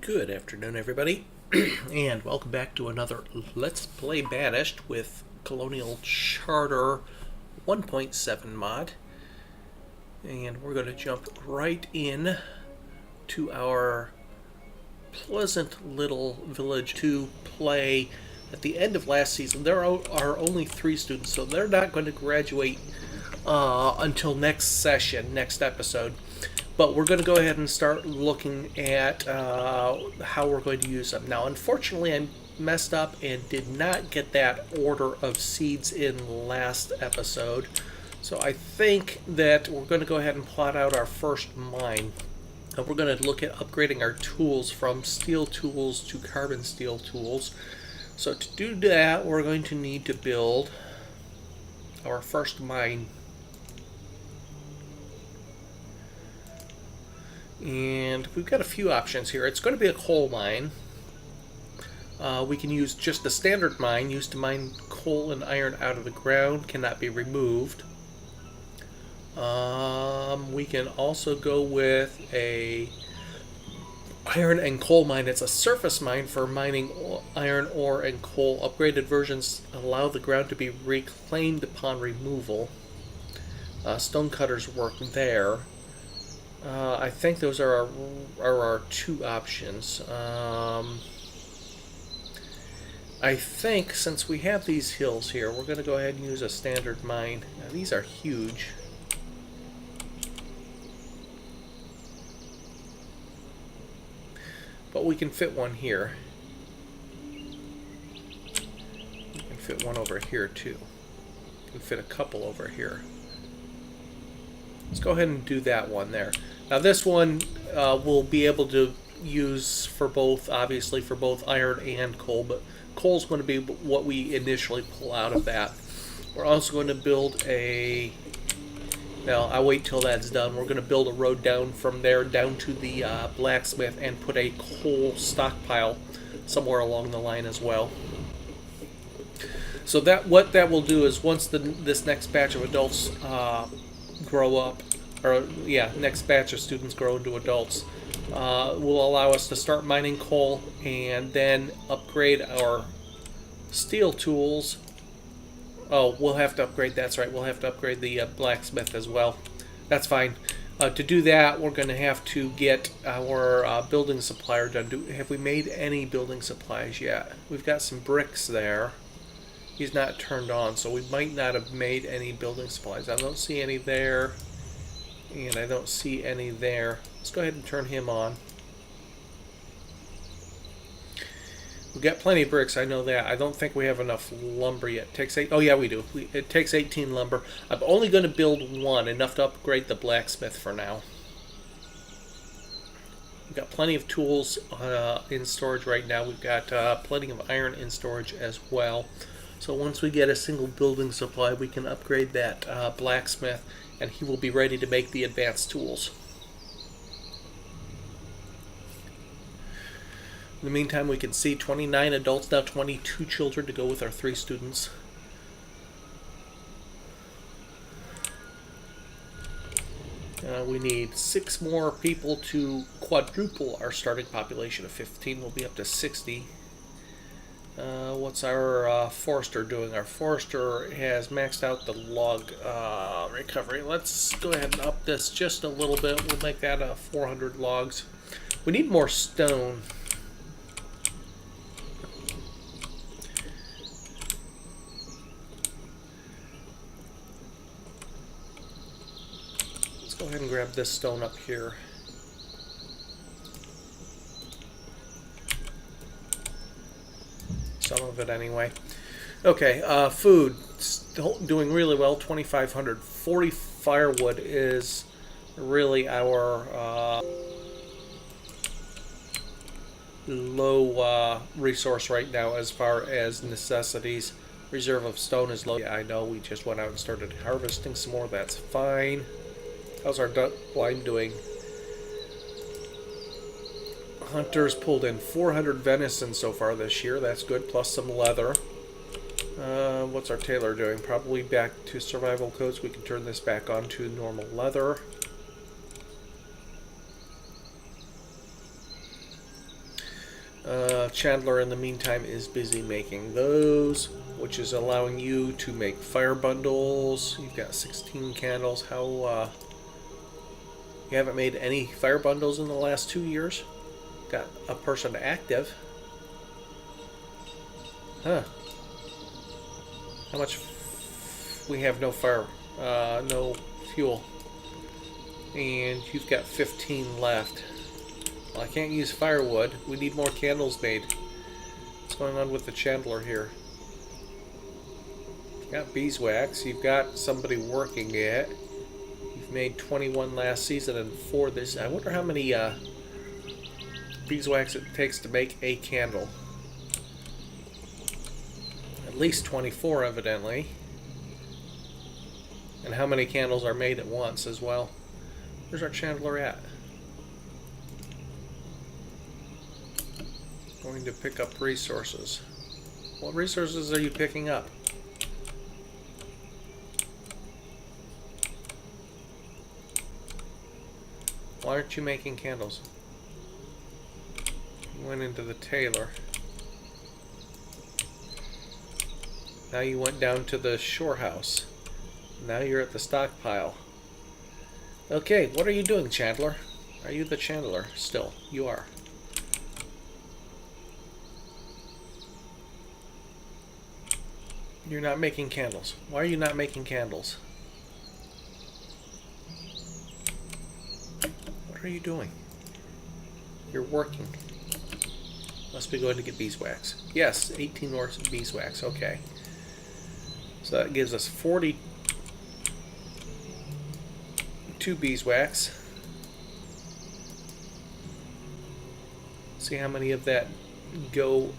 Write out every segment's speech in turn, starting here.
Good afternoon, everybody, and welcome back to another Let's Play Banished with Colonial Charter 1.7 mod. And we're going to jump right in to our pleasant little village to play. At the end of last season, there are only 3 students, so they're not going to graduate until next session, next episode. But we're going to go ahead and start looking at how we're going to use them. Now, unfortunately, I messed up and did not get that order of seeds in last episode. So I think that we're going to go ahead and plot out our first mine. And we're going to look at upgrading our tools from steel tools to carbon steel tools. So to do that, we're going to need to build our first mine. And we've got a few options here. It's going to be a coal mine. We can use just a standard mine used to mine coal and iron out of the ground. Cannot be removed. We can also go with a iron and coal mine. It's a surface mine for mining iron ore and coal. Upgraded versions allow the ground to be reclaimed upon removal. Stonecutters work there. I think those are our 2 options. I think since we have these hills here, we're going to go ahead and use a standard mine. Now, these are huge. But we can fit one here. We can fit one over here too. We can fit a couple over here. Let's go ahead and do that one there. Now this one we'll be able to use for both, obviously for both iron and coal, but coal's going to be what we initially pull out of that. We're also going to build a, now I'll wait till that's done, we're going to build a road down from there down to the blacksmith and put a coal stockpile somewhere along the line as well. So that what that will do is once this next batch of adults grow up, or yeah, next batch of students grow into adults, will allow us to start mining coal and then upgrade our steel tools. Oh, we'll have to upgrade, that's right, we'll have to upgrade the blacksmith as well. That's fine. To do that, we're going to have to get our building supplier done. Have we made any building supplies yet? We've got some bricks there. He's not turned on, so we might not have made any building supplies. I don't see any there, and I don't see any there. Let's go ahead and turn him on. We've got plenty of bricks, I know that. I don't think we have enough lumber yet. It takes oh yeah, we do. It takes 18 lumber. I'm only going to build 1, enough to upgrade the blacksmith for now. We've got plenty of tools in storage right now. We've got plenty of iron in storage as well. So once we get a single building supply, we can upgrade that blacksmith, and he will be ready to make the advanced tools. In the meantime, we can see 29 adults, now 22 children to go with our 3 students. We need 6 more people to quadruple our starting population of 15. We'll be up to 60. What's our forester doing? Our forester has maxed out the log recovery. Let's go ahead and up this just a little bit. We'll make that 400 logs. We need more stone. Let's go ahead and grab this stone up here. Some of it anyway. Okay, food. Still doing really well, 2,500. 40 firewood is really our low resource right now as far as necessities. Reserve of stone is low. Yeah, I know, we just went out and started harvesting some more. That's fine. How's our duck blind doing? Hunters pulled in 400 venison so far this year. That's good, plus some leather. What's our tailor doing? Probably back to survival coats. We can turn this back on to normal leather. Chandler, in the meantime, is busy making those, which is allowing you to make fire bundles. You've got 16 candles. How, you haven't made any fire bundles in the last 2 years? Got a person active. Huh. How much? We have no fire, no fuel. And you've got 15 left. Well, I can't use firewood. We need more candles made. What's going on with the chandler here? You've got beeswax. You've got somebody working it. You've made 21 last season and 4 this. I wonder how many beeswax it takes to make a candle. At least 24, evidently. And how many candles are made at once as well? Where's our chandler at? Going to pick up resources. What resources are you picking up? Why aren't you making candles? You went into the tailor. Now you went down to the shore house. Now you're at the stockpile. Okay, what are you doing, Chandler? Are you the chandler still? You are. You're not making candles. Why are you not making candles? What are you doing? You're working. Must be going to get beeswax. Yes, 18 more beeswax. Okay. So that gives us 42 beeswax. See how many of that go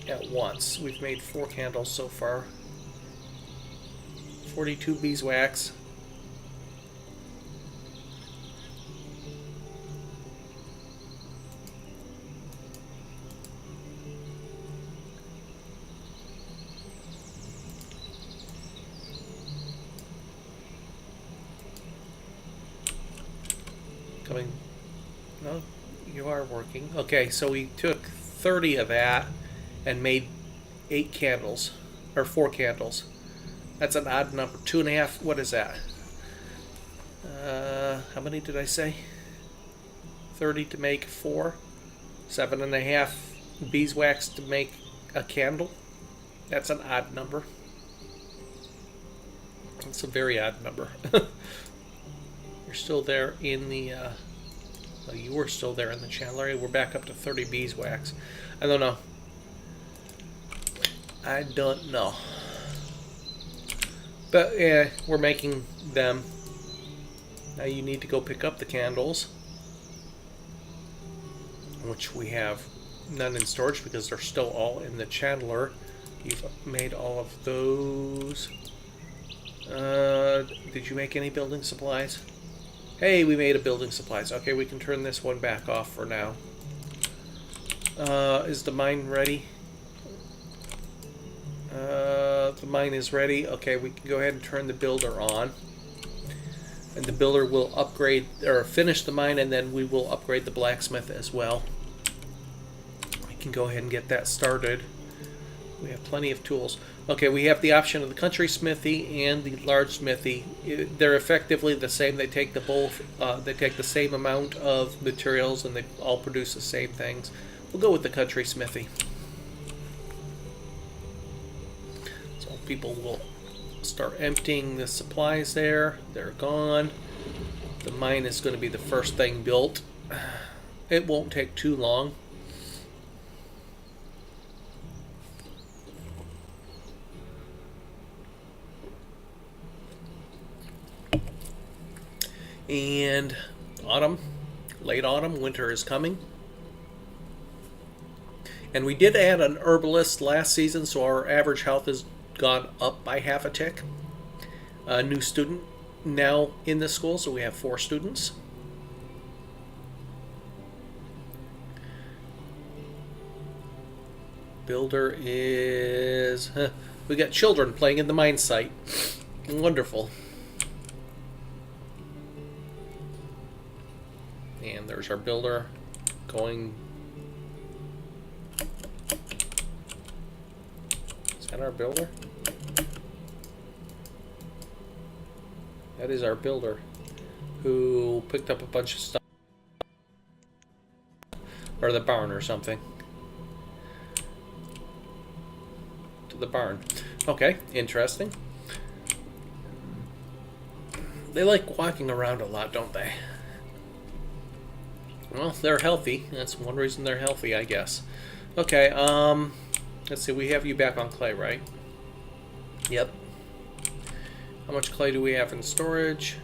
at once. We've made 4 candles so far. 42 beeswax. Coming. No, you are working. Okay, so we took 30 of that and made 8 candles, or 4 candles. That's an odd number. 2.5. What is that? How many did I say? 30 to make 4. 7.5 beeswax to make a candle. That's an odd number. It's a very odd number. You're still there in the. Well, you were still there in the channel area. We're back up to 30 beeswax. I don't know. I don't know. But yeah, we're making them. Now you need to go pick up the candles, which we have none in storage because they're still all in the chandler. You've made all of those. Did you make any building supplies? Hey, we made a building supplies. Okay, we can turn this one back off for now. Is the mine ready? The mine is ready. Okay, we can go ahead and turn the builder on. And the builder will upgrade, or finish the mine, and then we will upgrade the blacksmith as well. We can go ahead and get that started. We have plenty of tools. Okay, we have the option of the country smithy and the large smithy. They're effectively the same. They take the both. They take the same amount of materials, and they all produce the same things. We'll go with the country smithy. So people will start emptying the supplies there. They're gone. The mine is going to be the first thing built. It won't take too long. And autumn, late autumn, winter is coming. And we did add an herbalist last season, so our average health has gone up by half a tick. A new student now in the school, so we have 4 students. Builder is... we got children playing in the mine site. Wonderful. And there's our builder going that our builder? That is our builder, who picked up a bunch of stuff. Or the barn or something. To the barn. Okay, interesting. They like walking around a lot, don't they? Well, they're healthy. That's one reason they're healthy, I guess. Okay, let's see, we have you back on clay, right? Yep. How much clay do we have in storage?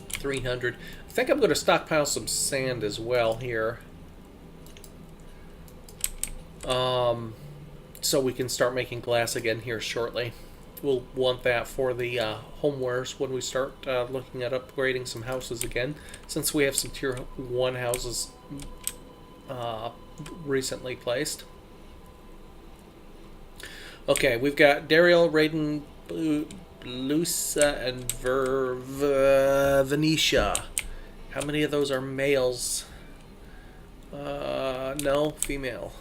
300. I think I'm going to stockpile some sand as well here. So we can start making glass again here shortly. We'll want that for the homewares when we start looking at upgrading some houses again, since we have some tier 1 houses recently placed. Okay, we've got Dariel, Raiden, Lusa, and Venetia. How many of those are males? No, female.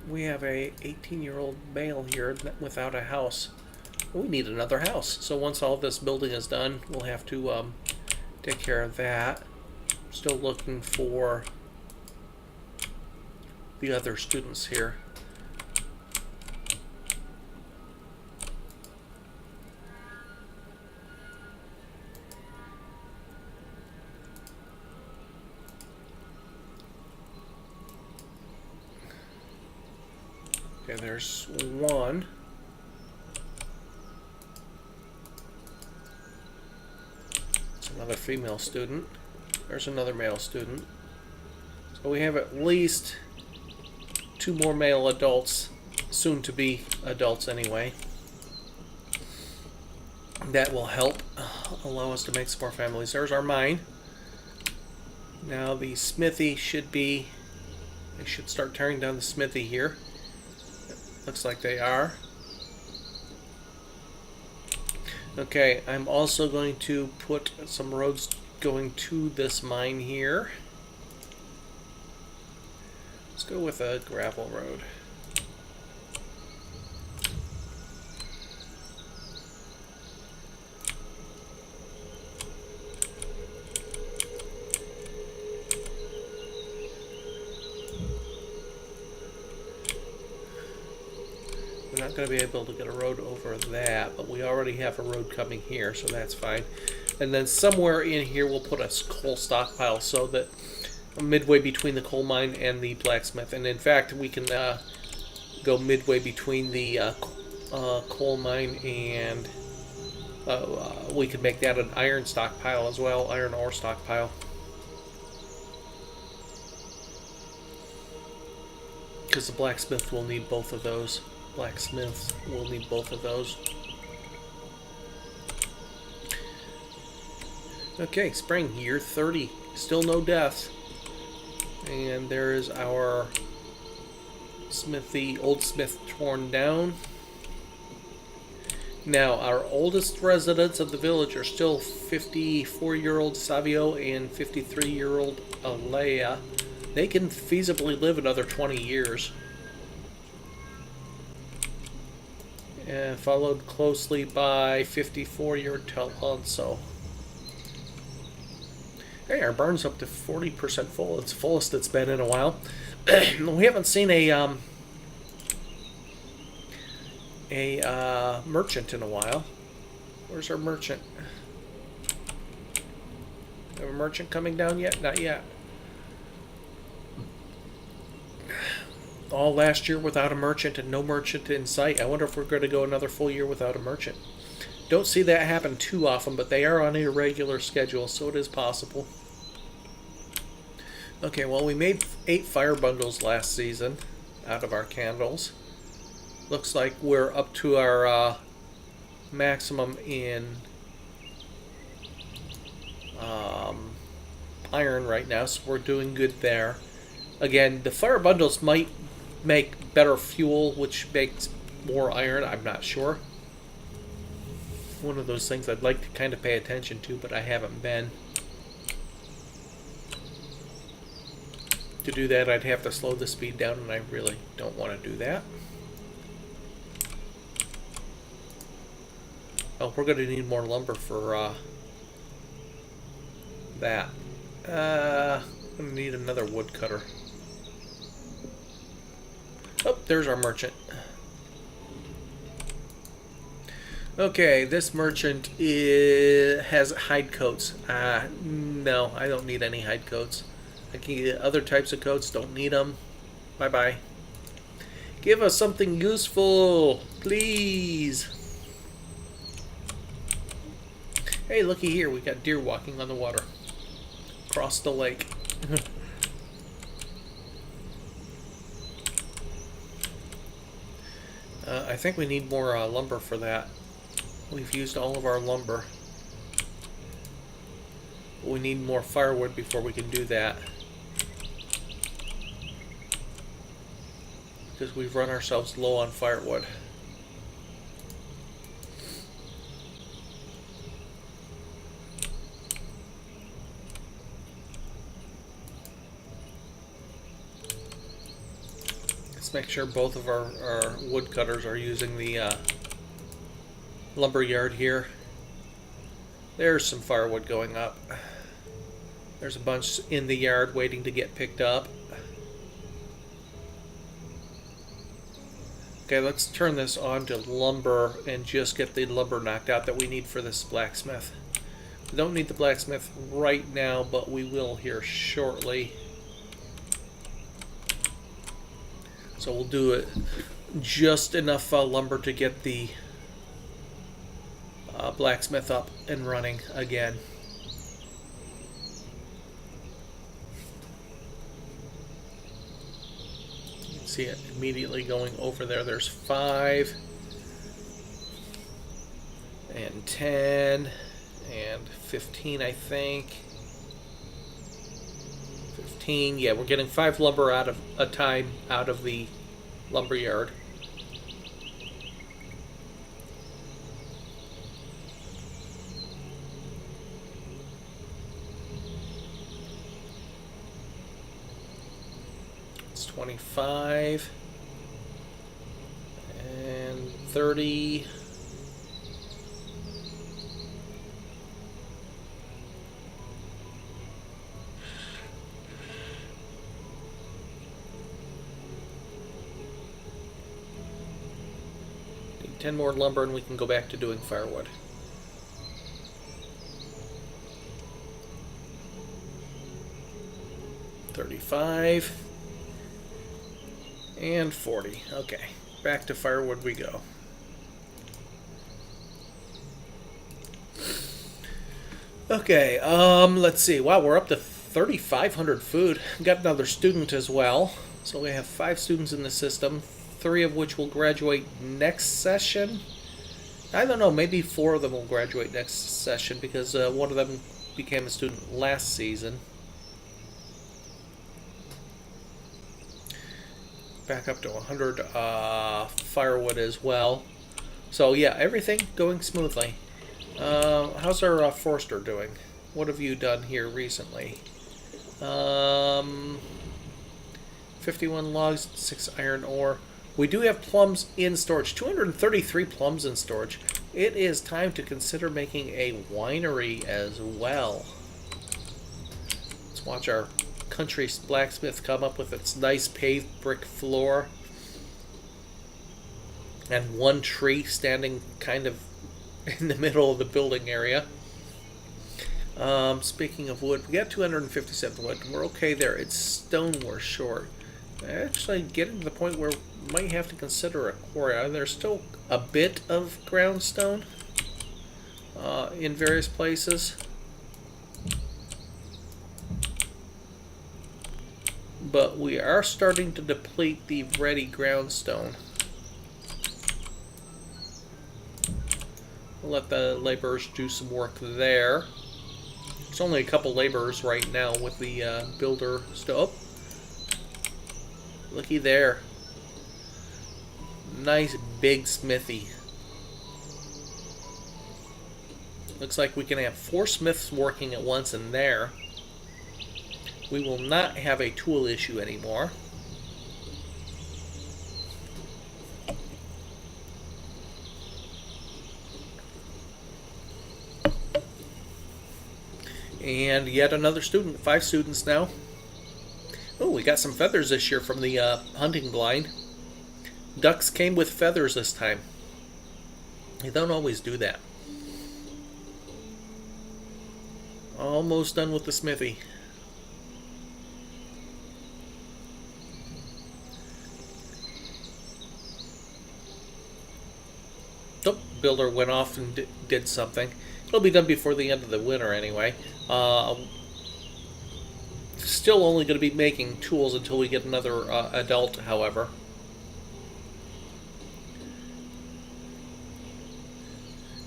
We have a 18-year-old male here without a house. We need another house. So once all this building is done, we'll have to take care of that. Still looking for the other students here. Okay, there's one. It's another female student. There's another male student. So we have at least 2 more male adults, soon to be adults anyway. That will help allow us to make some more families. There's our mine. Now the smithy should be, they should start tearing down the smithy here. Looks like they are. Okay, I'm also going to put some roads going to this mine here. Let's go with a gravel road. We're not going to be able to get a road over that, but we already have a road coming here, so that's fine. And then somewhere in here we'll put a coal stockpile so that midway between the coal mine and the blacksmith. And in fact, we can go midway between the coal mine and we could make that an iron stockpile as well, iron ore stockpile. Because the blacksmith will need both of those. Blacksmiths will need both of those. Okay, spring, year 30. Still no deaths. And there is our smithy, old smith torn down. Now, our oldest residents of the village are still 54-year-old Savio and 53-year-old Alea. They can feasibly live another 20 years. And followed closely by 54-year-old Alonso. Hey, our barn's up to 40% full. It's the fullest it's been in a while. We haven't seen a merchant in a while. Where's our merchant? Have a merchant coming down yet? Not yet. All last year without a merchant and no merchant in sight. I wonder if we're going to go another full year without a merchant. Don't see that happen too often, but they are on a irregular schedule, so it is possible. Okay, well, we made 8 fire bundles last season out of our candles. Looks like we're up to our maximum in iron right now, so we're doing good there. Again, the fire bundles might make better fuel, which makes more iron. I'm not sure. one of those things I'd like to kind of pay attention to, but I haven't been. To do that, I'd have to slow the speed down, and I really don't want to do that. Oh, we're going to need more lumber for that. I'm going to need another woodcutter. Oh, there's our merchant. Okay, this merchant has hide coats. No, I don't need any hide coats. I can get other types of coats, don't need them. Bye-bye. Give us something useful, please. Hey, looky here, we got deer walking on the water. Across the lake. I think we need more lumber for that. We've used all of our lumber. We need more firewood before we can do that. Because we've run ourselves low on firewood. Let's make sure both of our woodcutters are using the lumber yard here. There's some firewood going up. There's a bunch in the yard waiting to get picked up. Okay, let's turn this on to lumber and just get the lumber knocked out that we need for this blacksmith. We don't need the blacksmith right now, but we will here shortly. So we'll do it just enough lumber to get the blacksmith up and running again. You can see it immediately going over there. There's 5 and 10 and 15, I think. 15, yeah, we're getting 5 lumber out of a time out of the lumber yard. It's 25 and 30. Need 10 more lumber and we can go back to doing firewood. $35 and 40. Okay, back to firewood we go. Okay, let's see. Wow, we're up to 3,500 food. Got another student as well. So we have 5 students in the system, 3 of which will graduate next session. I don't know, maybe 4 of them will graduate next session because one of them became a student last season. Back up to 100 firewood as well. So yeah, everything going smoothly. How's our forester doing? What have you done here recently? 51 logs, 6 iron ore. We do have plums in storage. 233 plums in storage. It is time to consider making a winery as well. Let's watch our country blacksmith come up with its nice paved brick floor. And one tree standing kind of in the middle of the building area. Speaking of wood, we got 257 wood. We're okay there. It's stone we're short. Actually getting to the point where we might have to consider a quarry. There's still a bit of ground stone in various places. But we are starting to deplete the ready ground stone. We'll let the laborers do some work there. There's only a couple laborers right now with the builder still. Oh, looky there. Nice big smithy. Looks like we can have 4 smiths working at once in there. We will not have a tool issue anymore. And yet another student. 5 students now. Oh, we got some feathers this year from the hunting blind. Ducks came with feathers this time. They don't always do that. Almost done with the smithy. Oh, builder went off and did something. It'll be done before the end of the winter anyway. Still only going to be making tools until we get another adult, however.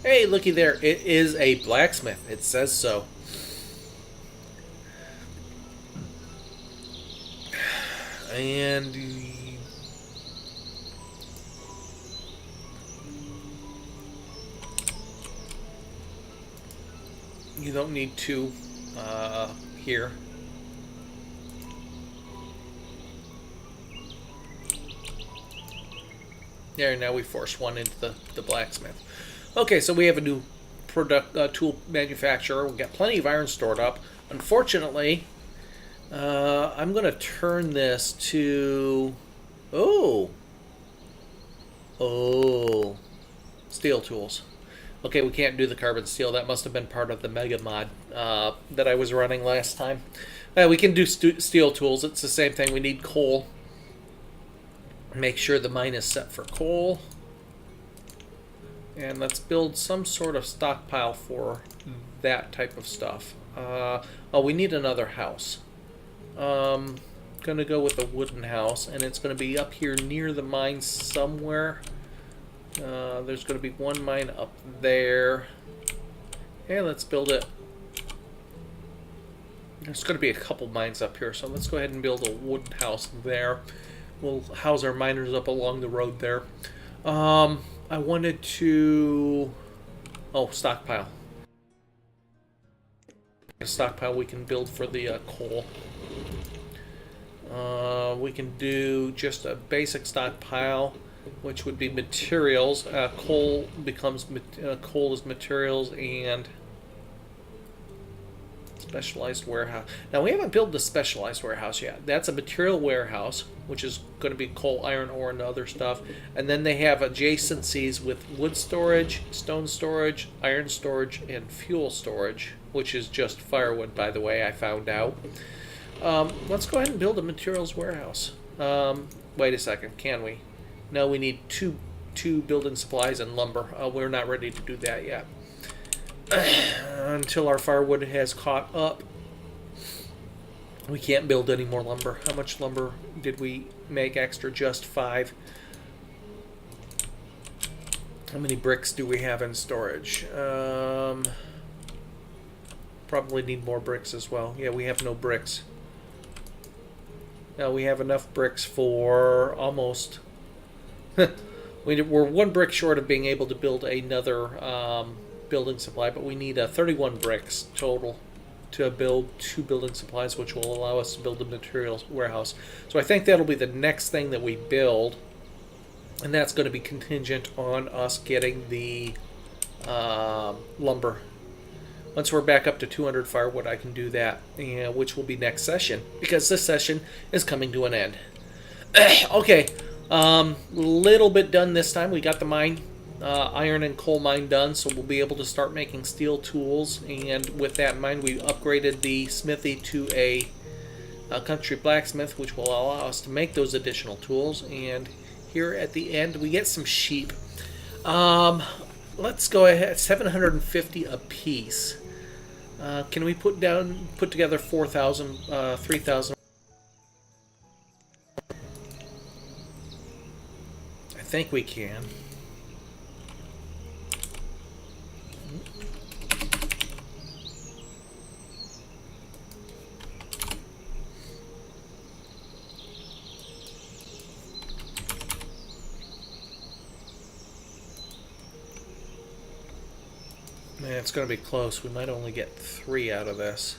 Hey, looky there. It is a blacksmith. It says so. And you don't need 2 here. There, now we forced 1 into the blacksmith. Okay, so we have a new tool manufacturer. We've got plenty of iron stored up. Unfortunately, I'm going to turn this to... Oh, steel tools. Okay, we can't do the carbon steel. That must have been part of the mega mod that I was running last time. We can do steel tools. It's the same thing. We need coal. Make sure the mine is set for coal. And let's build some sort of stockpile for that type of stuff. Oh, we need another house. Gonna go with a wooden house, and it's gonna be up here near the mine somewhere. There's gonna be 1 mine up there. And let's build it. There's gonna be a couple mines up here, so let's go ahead and build a wooden house there. We'll house our miners up along the road there. I wanted to... Oh, stockpile. A stockpile we can build for the coal. We can do just a basic stockpile, which would be materials. Coal becomes coal is materials, and specialized warehouse. Now we haven't built the specialized warehouse yet. That's a material warehouse, which is going to be coal, iron ore, and other stuff. And then they have adjacencies with wood storage, stone storage, iron storage, and fuel storage, which is just firewood, by the way, I found out. Let's go ahead and build a materials warehouse. Wait a second, can we? No, we need two building supplies and lumber. We're not ready to do that yet. Until our firewood has caught up, we can't build any more lumber. How much lumber did we make extra? Just 5. How many bricks do we have in storage? Probably need more bricks as well. Yeah, we have no bricks. Now we have enough bricks for almost... We're 1 brick short of being able to build another building supply, but we need 31 bricks total to build 2 building supplies, which will allow us to build a materials warehouse. So I think that'll be the next thing that we build, and that's going to be contingent on us getting the lumber. Once we're back up to 200 firewood, I can do that, which will be next session, because this session is coming to an end. Okay, little bit done this time. We got the mine, iron and coal mine done, so we'll be able to start making steel tools. And with that in mind, we upgraded the smithy to a country blacksmith, which will allow us to make those additional tools. And here at the end, we get some sheep. Let's go ahead, 750 a piece. Can we put together 4,000, 3,000? I think we can. And it's going to be close. We might only get 3 out of this.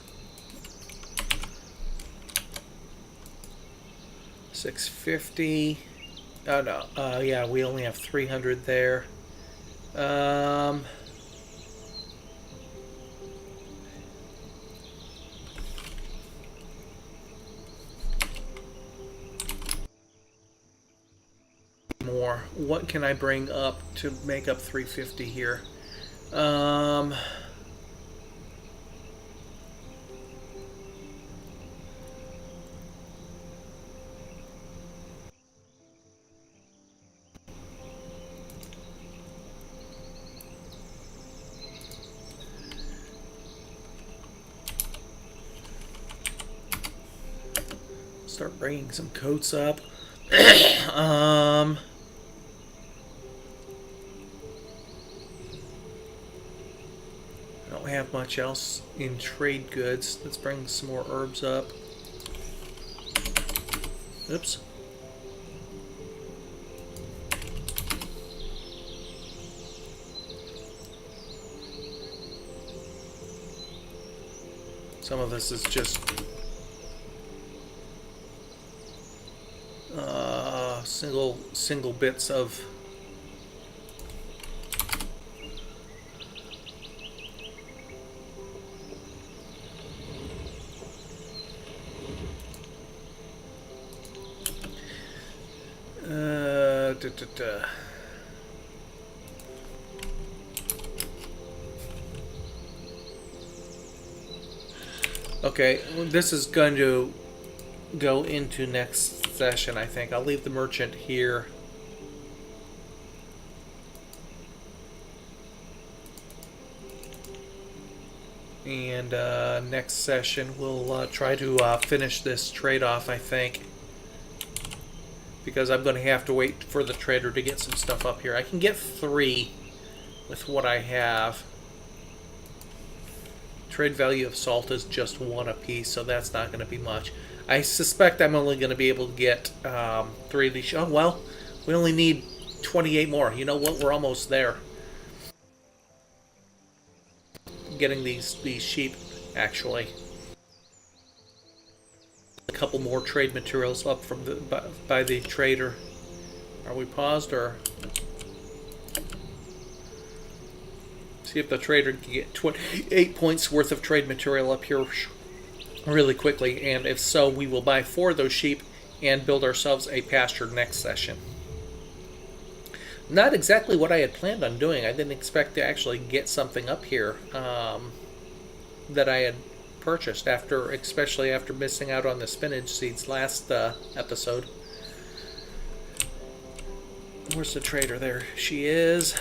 650. Oh no. Yeah, we only have 300 there. More. What can I bring up to make up 350 here? Start bringing some coats up. I don't have much else in trade goods. Let's bring some more herbs up. Oops. Some of this is just single bits of Okay, this is going to go into next session, I think. I'll leave the merchant here. And next session we'll try to finish this trade off, I think. Because I'm going to have to wait for the trader to get some stuff up here. I can get 3 with what I have. Trade value of salt is just 1 apiece, so that's not going to be much. I suspect I'm only going to be able to get 3 of these. Oh, well, we only need 28 more. You know what? We're almost there. Getting these sheep, actually. A couple more trade materials up from by the trader. Are we paused or? See if the trader can get 28 points worth of trade material up here really quickly, and if so, we will buy 4 of those sheep and build ourselves a pasture next session. Not exactly what I had planned on doing. I didn't expect to actually get something up here that I had purchased, especially after missing out on the spinach seeds last episode. Where's the trader? There she is.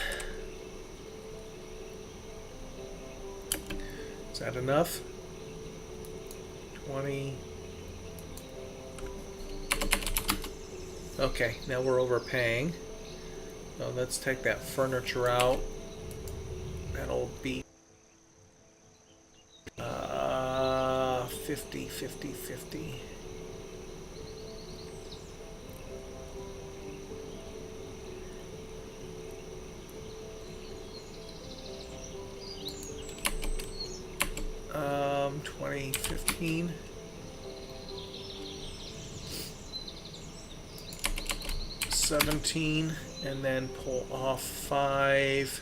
Is that enough? 20. Okay, now we're overpaying. So let's take that furniture out. That'll be 50, 50, 50. Um, 20, 15. $17, and then pull off 5.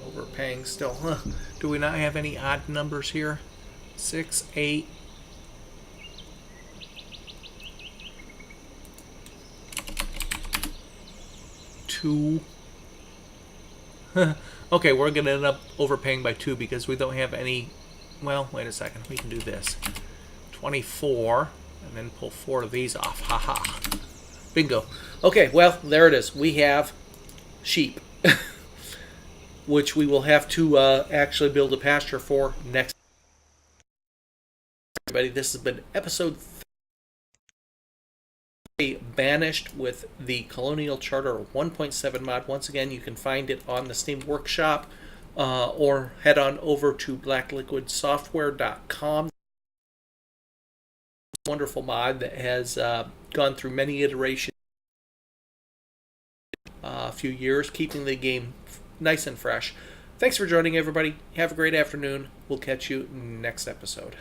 Overpaying still. Huh. Do we not have any odd numbers here? 6, 8. Two. Okay, we're going to end up overpaying by 2 because we don't have any. Well, wait a second. We can do this. 24. And then pull 4 of these off. Haha. Bingo. Okay, well, there it is. We have sheep. Which we will have to actually build a pasture for next. Everybody, this has been episode 3, Banished with the Colonial Charter 1.7 mod. Once again, you can find it on the Steam Workshop or head on over to blackliquidsoftware.com. Wonderful mod that has gone through many iterations, a few years, keeping the game nice and fresh. Thanks for joining, everybody. Have a great afternoon. We'll catch you next episode.